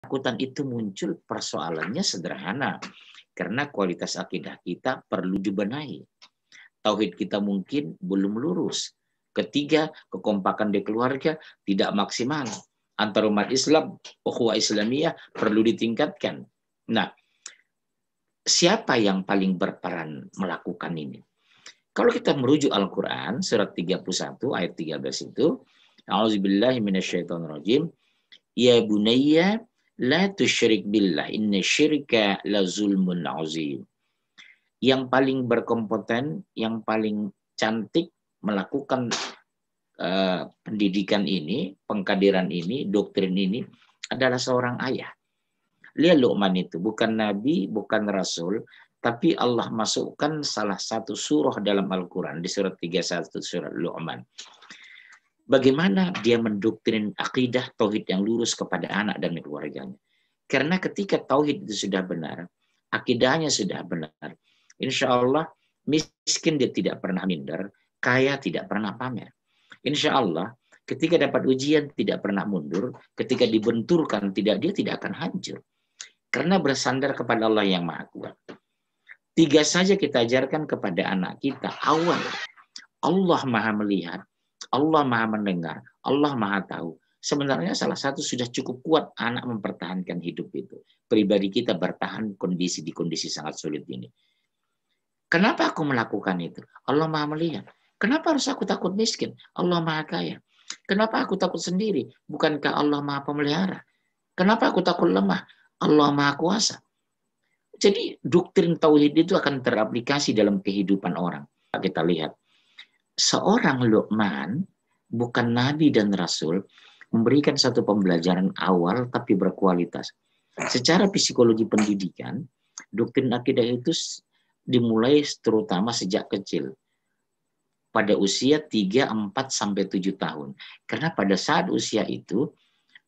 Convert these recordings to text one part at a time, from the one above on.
Ketakutan itu muncul, persoalannya sederhana. Karena kualitas akidah kita perlu dibenahi. Tauhid kita mungkin belum lurus. Ketiga, kekompakan di keluarga tidak maksimal. Antar umat Islam, ukhuwah Islamiyah perlu ditingkatkan. Nah, siapa yang paling berperan melakukan ini? Kalau kita merujuk Al-Quran, surat 31 ayat 13 itu, A'udzubillahi minasyaitonirrajim, ya bunayya la tusyrik billah, inna syirka la zulmun azim. Yang paling berkompeten, yang paling cantik melakukan pendidikan ini, pengkaderan ini, doktrin ini adalah seorang ayah. Lihat Luqman itu, bukan nabi, bukan rasul, tapi Allah masukkan salah satu surah dalam Al-Quran, di surat 31 surat Luqman. Bagaimana dia mendoktrin akidah tauhid yang lurus kepada anak dan keluarganya. Karena ketika tauhid itu sudah benar, akidahnya sudah benar, insya Allah miskin dia tidak pernah minder, kaya tidak pernah pamer. Insya Allah ketika dapat ujian tidak pernah mundur, ketika dibenturkan dia tidak akan hancur. Karena bersandar kepada Allah yang Maha Kuat. 3 saja kita ajarkan kepada anak kita. Awal, Allah Maha melihat, Allah Maha mendengar, Allah Maha tahu. Sebenarnya salah satu sudah cukup kuat anak mempertahankan hidup itu. Pribadi kita bertahan di kondisi sangat sulit ini. Kenapa aku melakukan itu? Allah Maha melihat. Kenapa harus aku takut miskin? Allah Maha kaya. Kenapa aku takut sendiri? Bukankah Allah Maha pemelihara? Kenapa aku takut lemah? Allah Maha kuasa. Jadi doktrin tauhid itu akan teraplikasi dalam kehidupan orang. Kita lihat. Seorang Luqman, bukan nabi dan rasul, memberikan satu pembelajaran awal tapi berkualitas. Secara psikologi pendidikan, doktrin akidah itu dimulai terutama sejak kecil. Pada usia 3, 4, sampai 7 tahun. Karena pada saat usia itu,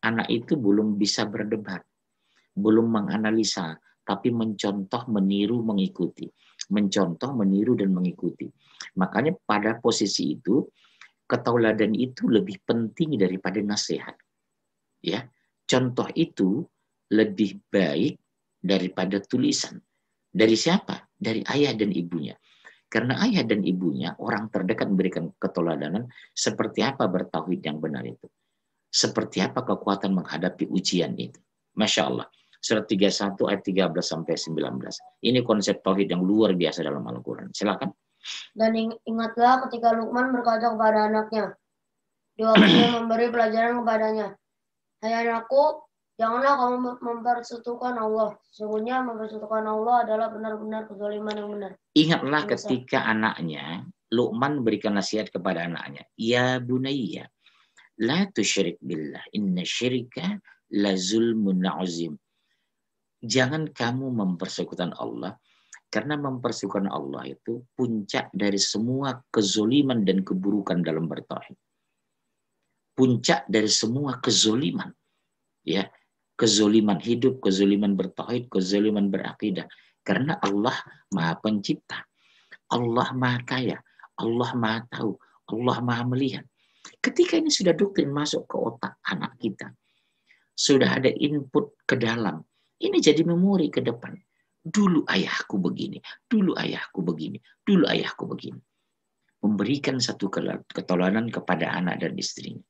anak itu belum bisa berdebat. Belum menganalisa, tapi mencontoh, meniru, mengikuti. Mencontoh, meniru, dan mengikuti. Makanya pada posisi itu, ketauladan itu lebih penting daripada nasihat. Ya, contoh itu lebih baik daripada tulisan. Dari siapa? Dari ayah dan ibunya. Karena ayah dan ibunya, orang terdekat memberikan keteladanan seperti apa bertauhid yang benar itu. Seperti apa kekuatan menghadapi ujian itu. Masya Allah. Surat 31 ayat 13 sampai 19. Ini konsep tauhid yang luar biasa dalam Al-Quran. Silakan. Dan ingatlah ketika Luqman berkata kepada anaknya, di waktu dia memberi pelajaran kepadanya, hai anakku, janganlah kamu mempersekutukan Allah. Sesungguhnya mempersekutukan Allah adalah benar-benar kezaliman yang benar. Ingatlah ketika anaknya, Luqman berikan nasihat kepada anaknya, ya bunayya, la tusyrik billah, inna syirka la zulmun azim. Jangan kamu mempersekutukan Allah, karena mempersekutukan Allah itu puncak dari semua kezoliman dan keburukan dalam bertauhid. Puncak dari semua kezoliman. Ya, kezoliman hidup, kezoliman bertauhid, kezoliman berakidah. Karena Allah Maha Pencipta, Allah Maha Kaya, Allah Maha Tahu, Allah Maha Melihat. Ketika ini sudah doktrin masuk ke otak anak kita, sudah ada input ke dalam, ini jadi memori ke depan. Dulu ayahku begini, dulu ayahku begini, dulu ayahku begini. Memberikan satu ketoladan kepada anak dan istrinya.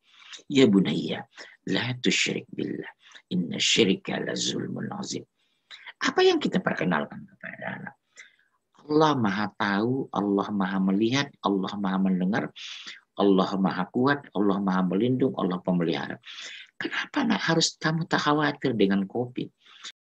Ya bunayya, la tusyrik billah, inna syirka la zulmun azim. Apa yang kita perkenalkan kepada anak? Allah Maha Tahu, Allah Maha Melihat, Allah Maha Mendengar, Allah Maha Kuat, Allah Maha Melindung, Allah Pemelihara. Kenapa nak harus kamu tak khawatir dengan COVID?